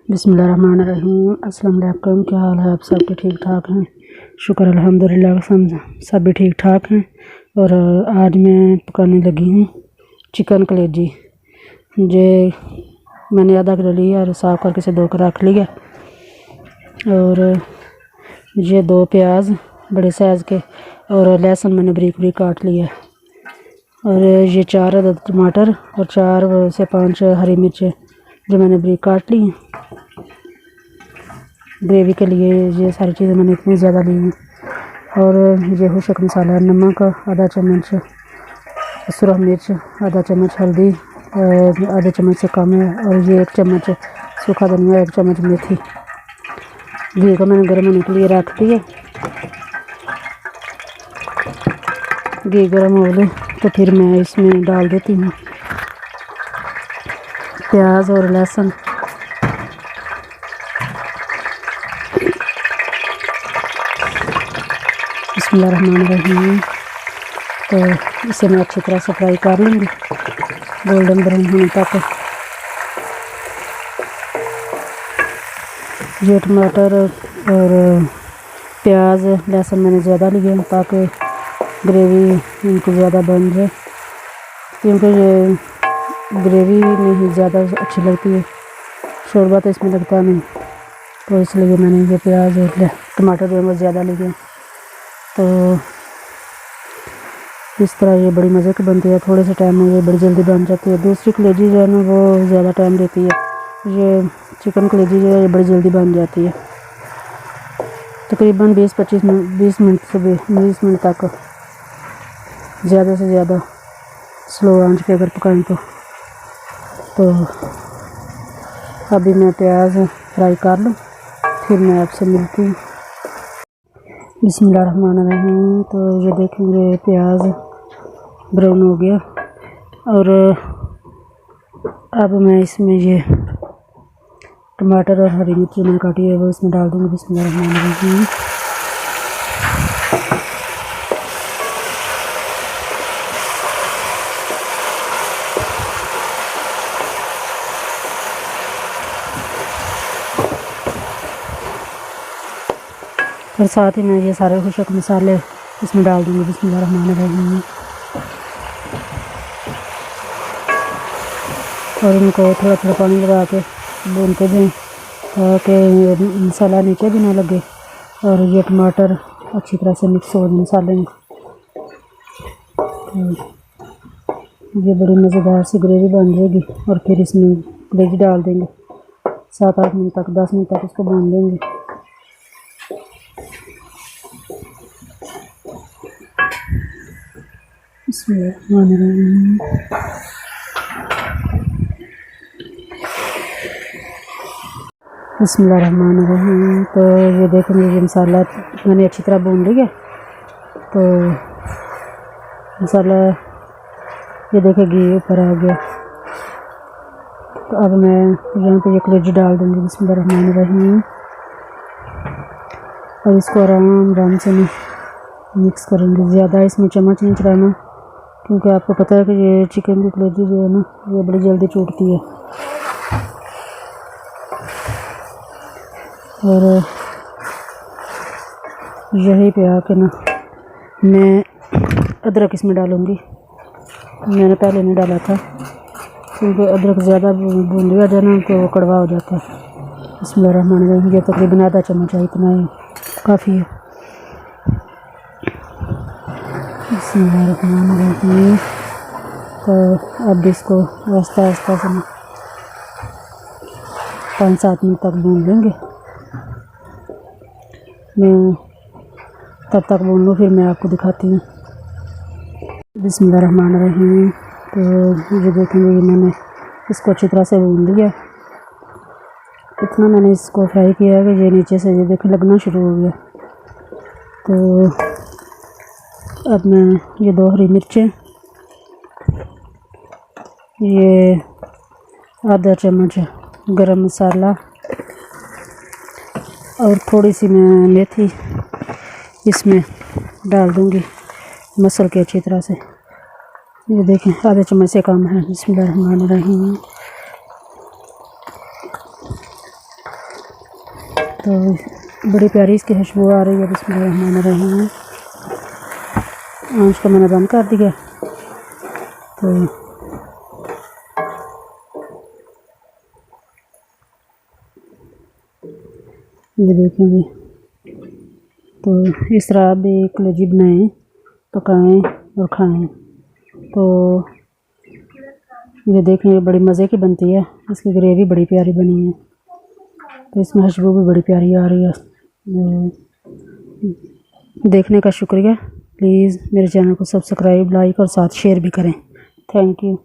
बिस्मिल्लाहिर्रहमानिर्रहीम। अस्सलाम वालेकुम। क्या हाल है? आप सबके ठीक ठाक हैं? शुक्र अल्हम्दुलिल्लाह सब भी ठीक ठाक हैं। और आज मैं पकाने लगी हूँ चिकन कलेजी। जे मैंने आधा किलो लिया और साफ़ करके से धो कर रख लिया। और ये 2 प्याज बड़े साइज़ के और लहसुन मैंने बारीक बारीक काट लिया। और ये 4 अदद टमाटर और 4 से 5 हरी मिर्चें जो मैंने बारीक काट ली। ग्रेवी के लिए ये सारी चीज़ें मैंने इतनी ज़्यादा ली हैं। और ये हुशक मसाला, नमक आधा चम्मच, सुरख मिर्च आधा चम्मच, हल्दी आधा चम्मच से कम है। और ये 1 चम्मच सूखा धनिया, 1 चम्मच मेथी। घी को मैंने गर्म होने के लिए रख दिया। घी गर्म हो गए तो फिर मैं इसमें डाल देती हूँ प्याज और लहसुन। बिस्मिल्लाहिर्रहमानिर्रहीम। तो इसे मैं अच्छी तरह से फ्राई कर लूँगी गोल्डन ब्राउन होने तक। ये टमाटर और प्याज लहसुन मैंने ज़्यादा लिए ताकि ग्रेवी इनकी ज़्यादा बन जाए, क्योंकि ये ग्रेवी में ही ज़्यादा अच्छी लगती है, शोरबा तो इसमें लगता नहीं। तो इसलिए मैंने ये प्याज और टमाटर जो है वो ज़्यादा लिए। तो इस तरह ये बड़ी मज़े की बनती है। थोड़े से टाइम में ये बड़ी जल्दी बन जाती है। दूसरी कलेजी जो है ना वो ज़्यादा टाइम लेती है। ये चिकन कलेजी जो है ये बड़ी जल्दी बन जाती है। तकरीबन 20 मिनट से 20 मिनट तक ज़्यादा से ज़्यादा स्लो आंच पे अगर पकाएं तो अभी मैं प्याज फ्राई कर लूँ, फिर मैं आपसे मिलती हूँ। बिस्मिल्लाहिर्रहमानिर्रहीम। तो ये देखेंगे प्याज ब्राउन हो गया। और अब मैं इसमें ये टमाटर और हरी मिर्ची मैंने काटी है वो इसमें डाल दूँगी। बिस्मिल्लाहिर्रहमानिर्रहीम। और साथ ही मैं ये सारे खुशक मसाले इसमें डाल दूँगी। बिस्मिल्लाहिर्रहमानिर्रहीम। और इनको थोड़ा थोड़ा पानी लगा के भूनते दें ताकि मसाला नीचे भी ना लगे और ये टमाटर अच्छी तरह से मिक्स हो जाए मसाले में। ये बड़ी मज़ेदार सी ग्रेवी बन जाएगी। और फिर इसमें कलेजी डाल देंगे। 7-8 मिनट तक 10 मिनट तक इसको भून देंगे। बिस्मिल्लाहिर्रहमानिर्रहीम। तो ये देखेंगे ये मसाला मैंने अच्छी तरह भून लिया। तो मसाला ये देखे घी ऊपर आ गया। तो अब मैं यहाँ पे ये कलेजी डाल दूँगी। बिस्मिल्लाहिर्रहमानिर्रहीम। और इसको आराम से मिक्स करेंगे। ज़्यादा इसमें चम्मच नहीं चलाना, क्योंकि आपको पता है कि ये चिकन की कलेजी जो है ना ये बड़ी जल्दी टूटती है। और यहीं पे आके ना मैं अदरक इसमें डालूँगी। मैंने पहले नहीं डाला था, क्योंकि अदरक ज़्यादा भून लिया जाए ना तो वो कड़वा हो जाता है। बिस्मिल्लाहिर्रहमानिर्रहीम। ये तकरीबन आधा चम्मच है, इतना ही काफ़ी है। बिस्मिल्लाहिर्रहमानिर्रहीम। तो अब इसको आस्ता आस्ता से 5-7 मिनट तक भून लेंगे। मैं तब तक भून लूँ, फिर मैं आपको दिखाती हूँ। बिस्मिल्लाहिर्रहमानिर्रहीम। तो ये देखेंगे ये मैंने इसको अच्छी तरह से भून लिया। इतना मैंने इसको फ्राई किया है कि ये नीचे से ये देखें लगना शुरू हो गया। तो अब मैं ये 2 हरी मिर्चें, ये आधा चम्मच गरम मसाला और थोड़ी सी मैं मेथी इसमें डाल दूँगी मसल के अच्छी तरह से। ये देखें आधे चम्मच से कम है। बिस्मिल्लाहिर्रहमानिर्रहीम। तो बड़ी प्यारी इसकी खुशबू आ रही है। बिस्मिल्लाहिर्रहमानिर्रहीम। आँच को मैंने बंद कर दिया। तो ये देखेंगे, तो इस तरह आप भी कलेजी बनाएं, पकाएं और खाएं। तो ये देखें, बड़ी मज़े की बनती है। इसकी ग्रेवी बड़ी प्यारी बनी है। तो इसमें खुशबू भी बड़ी प्यारी आ रही है। देखने का शुक्रिया। प्लीज़ मेरे चैनल को सब्सक्राइब, लाइक और साथ शेयर भी करें। Thank you.